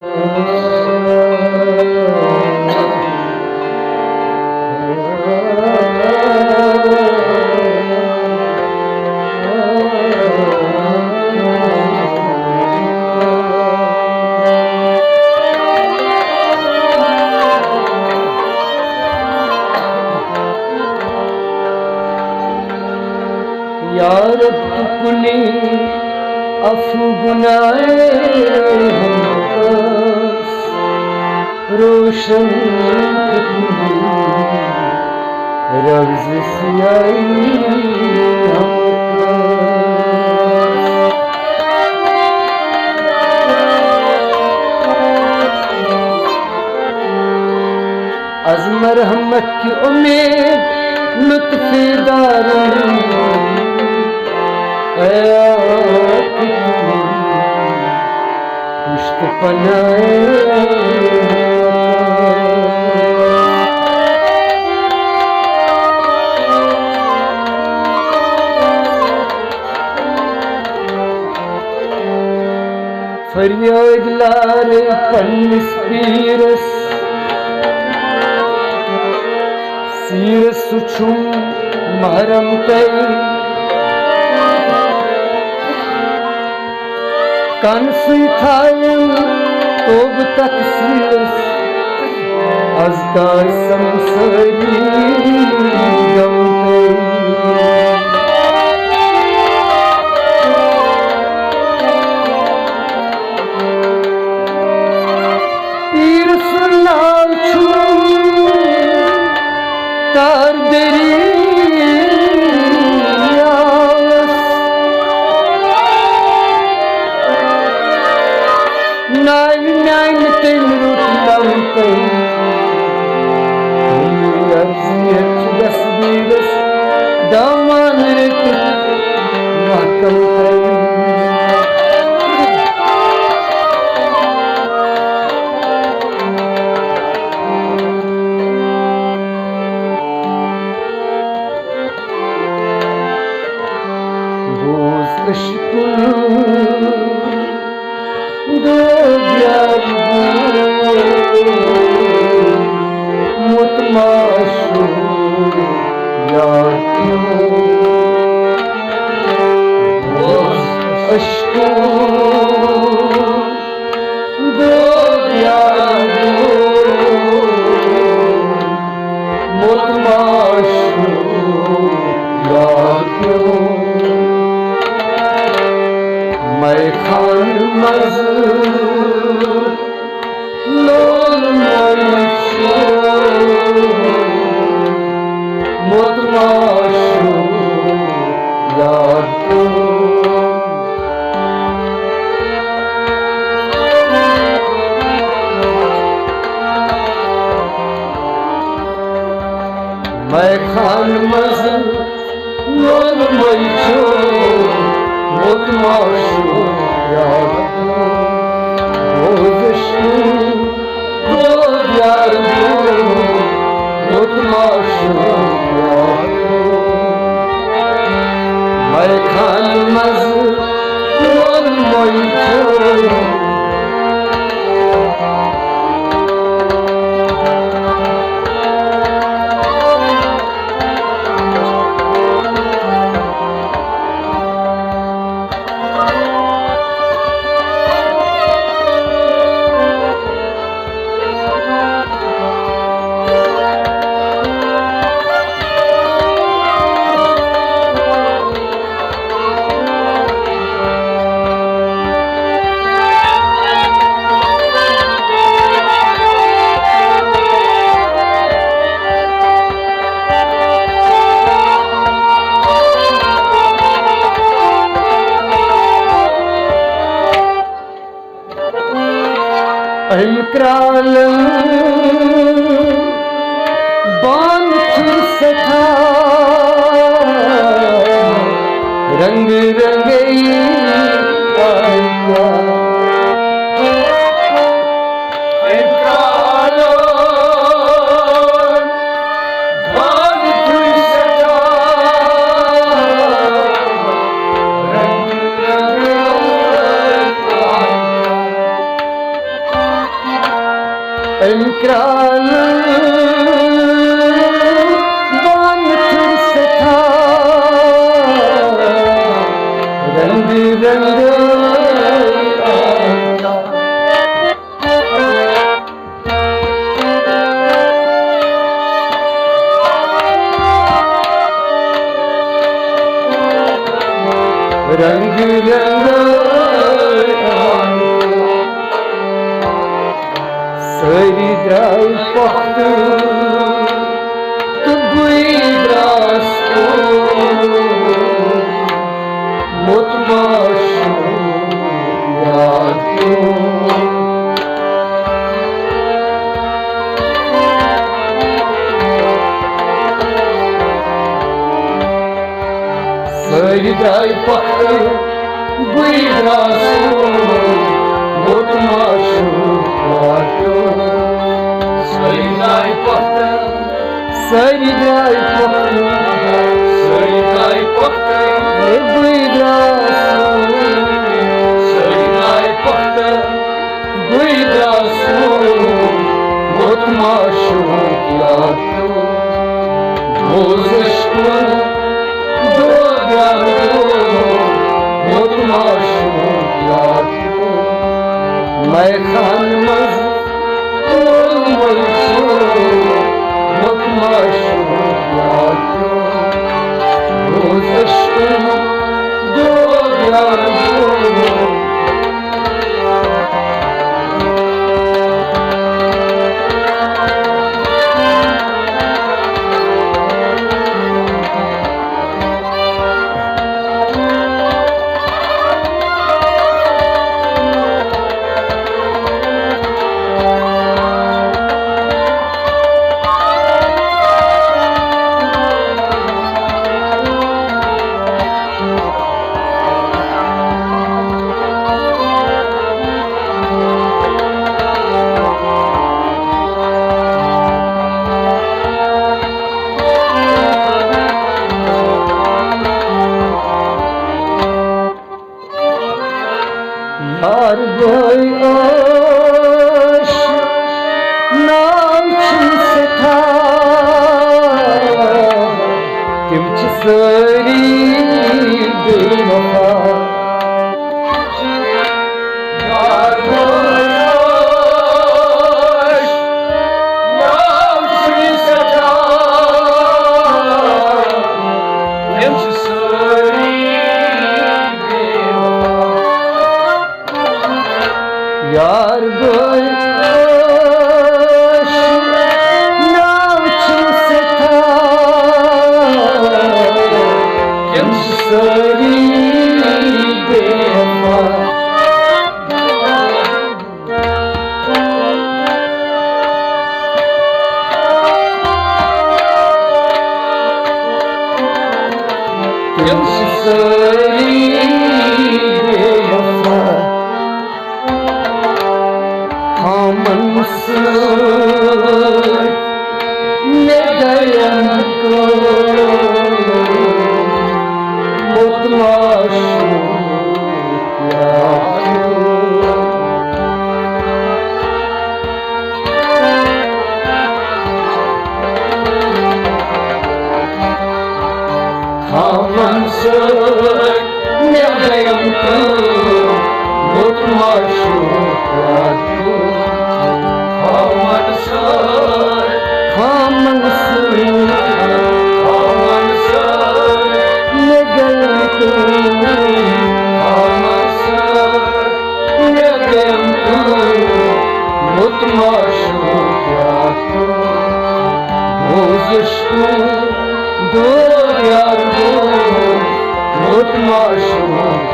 यार तुकने अफगुनाए रोशन रब्ज सियाई अज़ मरहमत की उम्मीद लुत्फ़ेदार पुष्ट पनाए फरियाद लारे पन्निस सीरस सुछुम महरम तई कानसी थायम तोब तकसीस अज़कार समसरी गमते पीर सुनाल छू तार देरी नाइन तीन रूट लाउते अज़ियत दसबीरस दामान रित महकम बोझ इश्क़ दो यार मुतमाशो यार इश्क़ दो यार मुतमाशो यार मैं खान लोल मुतमाशो यार मैं खान लोल मुतमाशो यार यार मुतमाशो मैं खान अहमक्राल बान सखा रंग रंगई Emkral ban türseta Rang rang Rang Sări drai pahtu Tu buidras Mut mașu Iadu Sări drai pahtu Buidras Mut mașu Iadu Sări dai pahtu Sări dai pahtu Sări dai pahtu Buidras Sări dai pahtu Buidras Mut mașu Iadu Bozășcu Mai khanmaz olmayışu Mutmaşu yadu Roz aşkın doğyaru Yar boy aş Nalçın seta Kimçi sari bevafa Yar boy aş Nalçın seta Kimçi sari Yar boy aş Nalçın seta Kimçi sari bevafa Kimçi sari bevafa Amansın ne dayanıklı Mutmaşu yadu Amansın ne dayanıklı Mutmaşu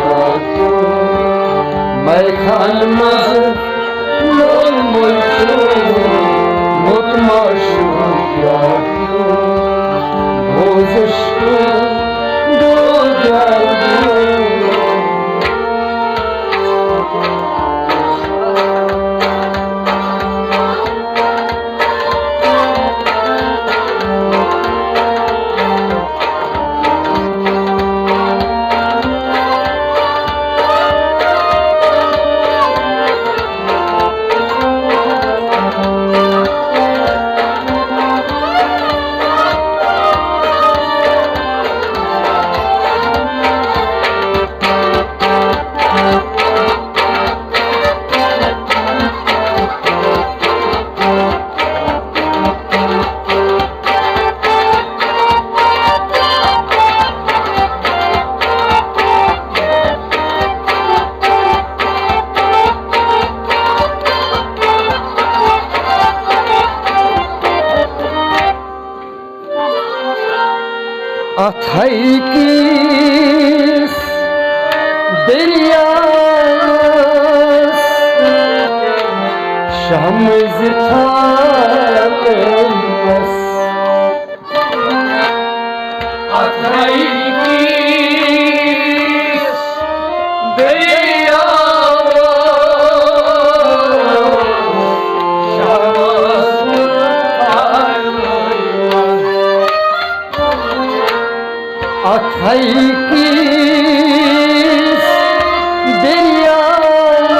yadu Mai khanmaz olmayışu Mutmaşu yadu Bozuştu doğyaru अथई किस दरियास शमस थालस अथई किस दरियास अथई किस दरियास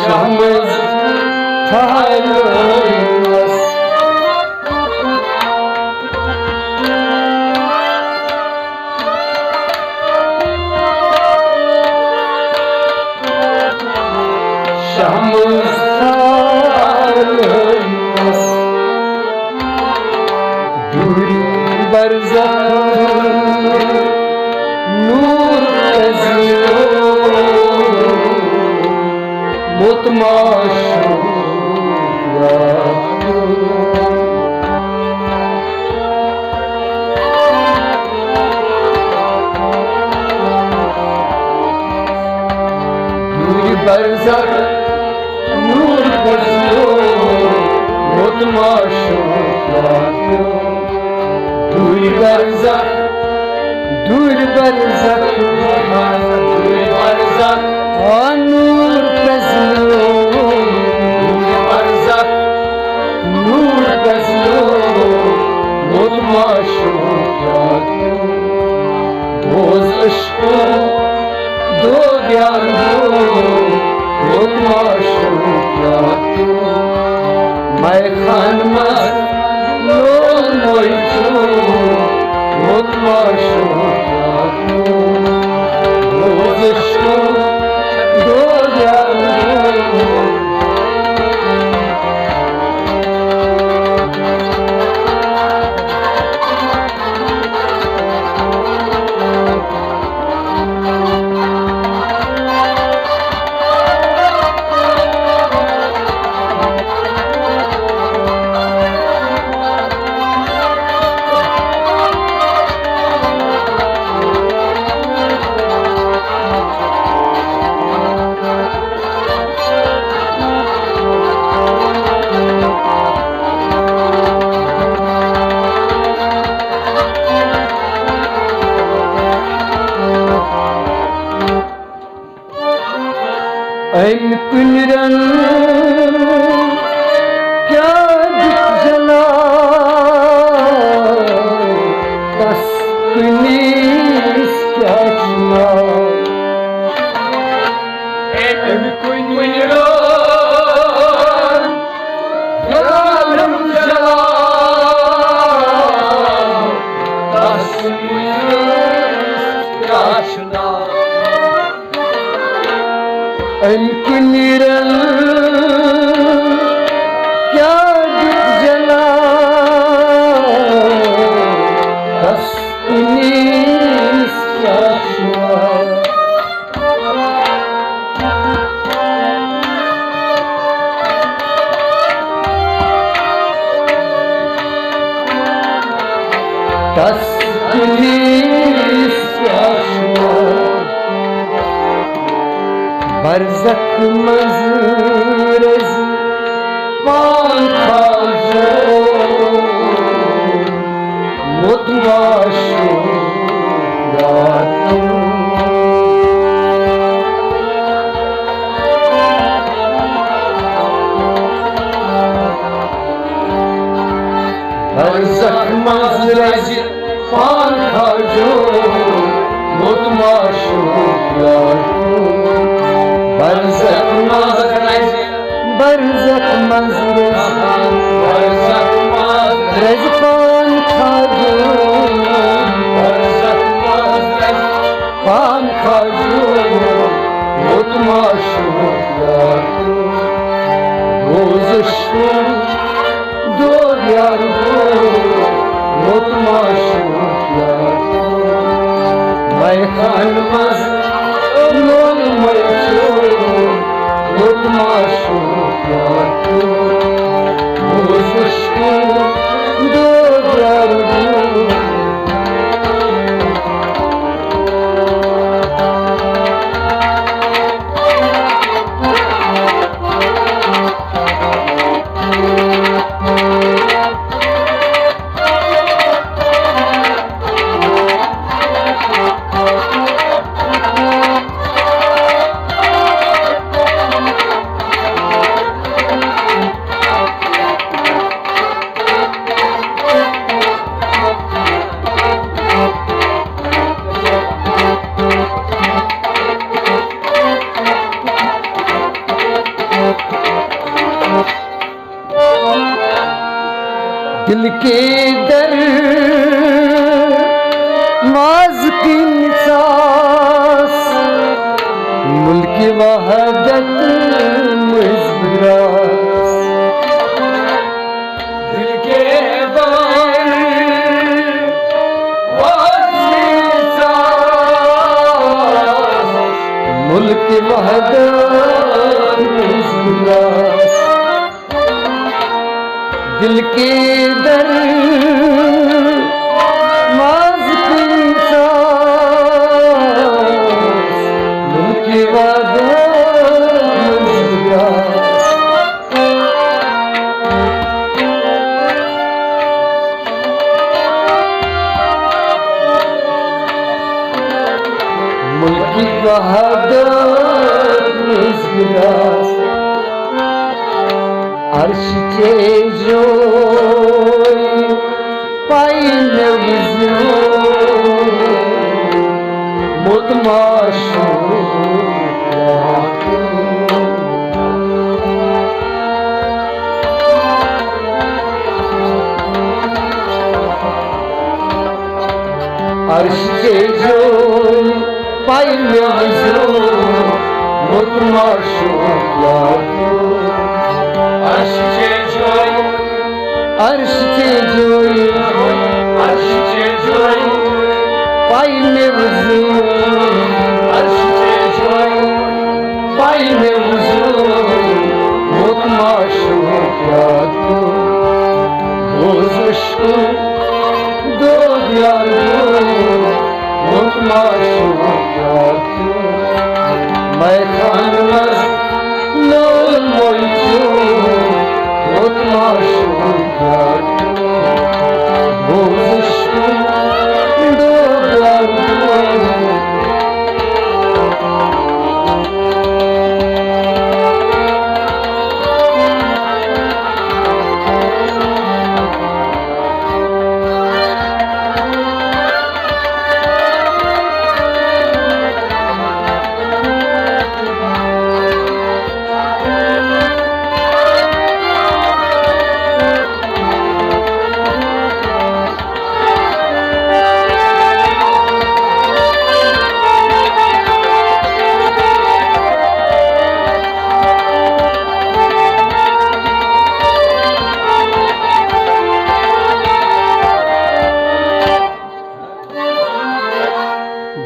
शमस थालस शमस थालस दूरी बरज़ख नूर तज़ियो मुतमाशो दूरी बरज़ख नूर तज़ियो मुतमाशो दूर बरज़ख नूर तज़ियो नूर तज़ियो मुतमाशो those इश्क़ो दो ज्ञान मुतमाशो मैं खान मस्त लोल मोइचो मुतमाशो दोज़ इश्क़ो दो ज्ञान ऐन कुनरन क्या दिख जला तस कुनीस क्या चुना ऐन कुनरन क्या दिख जला तस कुनीस क्या चुना इनकी निरल क्या दिख जला बस उन्नीस क्या हुआ दस उन्नीस क्या हुआ बरज़ख मज़रज़ पान खाजो मुतमाशो यादो बरज़ख मज़रज़ पान खाजो मुतमाशो यादो बरज़ख मज़रज़ पान खाजो पान खाजो मुतमाशो यादो रोज़ इश्क़ो दो यार मुतमाशो यादो मैं खान मस्त लोल मोइचो मुतमाशो यादो रोज़ इश्क़ो दो दिल के दर माज की निसास मुल्क वहदत मुजरास दिल के दर माज की निसास मुल्क वहदत मुजरास दिल के दर माज की सांस मुल्क वहदत मुजरास मुल्क वहदत मुजरास अर्श जो पाई नवज़ो मुतमाशो अर्श जो पाई नवज़ो मुतमाशो अर्श जोई अर्श जोई अर्श जोई पाई में वज़ू अर्श जोई पाई में वज़ू मुतमाशो क्या तू रोज़शो दो यारो मुतमाशो क्या तू मैं खान मस्त लोल मोइचो मुतमाशो क्या तू रोज़शो दो यारो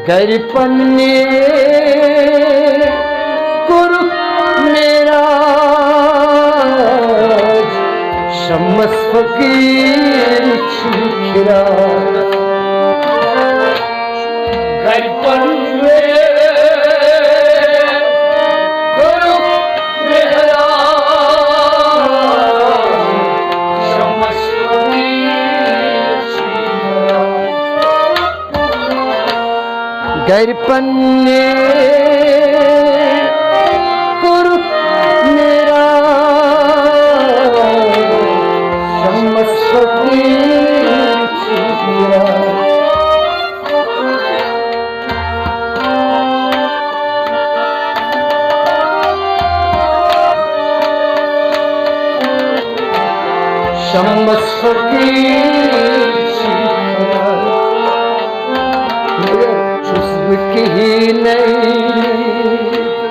घर पन्ने कुरु मेरा शम्स फकीर छिखरा घर पन्ने कुरु मेरा शम्स फकीर छिखरा घर पन्ने कुरु मेरा शम्स फकीर छिखरा शम्स फकीर छिखरा की नहीं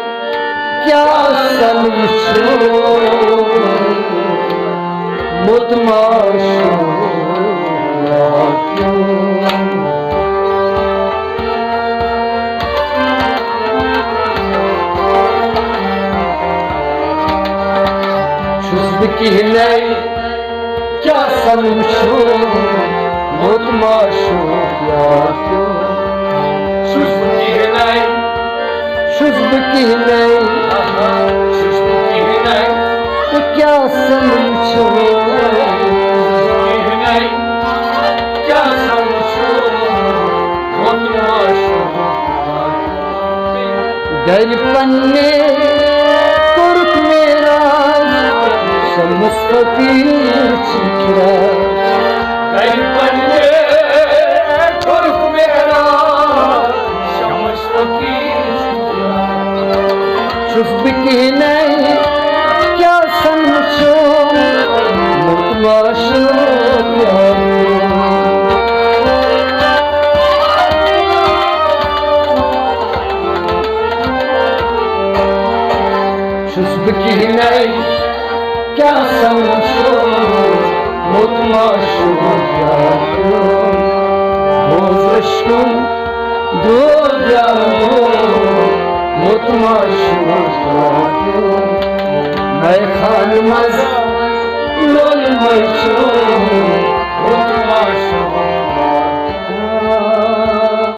क्या समझो मुतमाशो शुस्ब की नहीं क्या समझो मुतमाशो क्या क्यों शुस्ब की नहीं तो क्या समझो क्या समझो घर पन्ने कुर्क मेरा शम्स फकीर छिखरा घर पन्ने कुर्क मेरा शम्स फकीर शुस्ब की नहीं क्या समझो मुतमाशो की नहीं क्या समझो mutmaşım yapıyor Bozuştum duruyorum Mutmaşım yapıyor Meyhanımız olmuşum Mutmaşım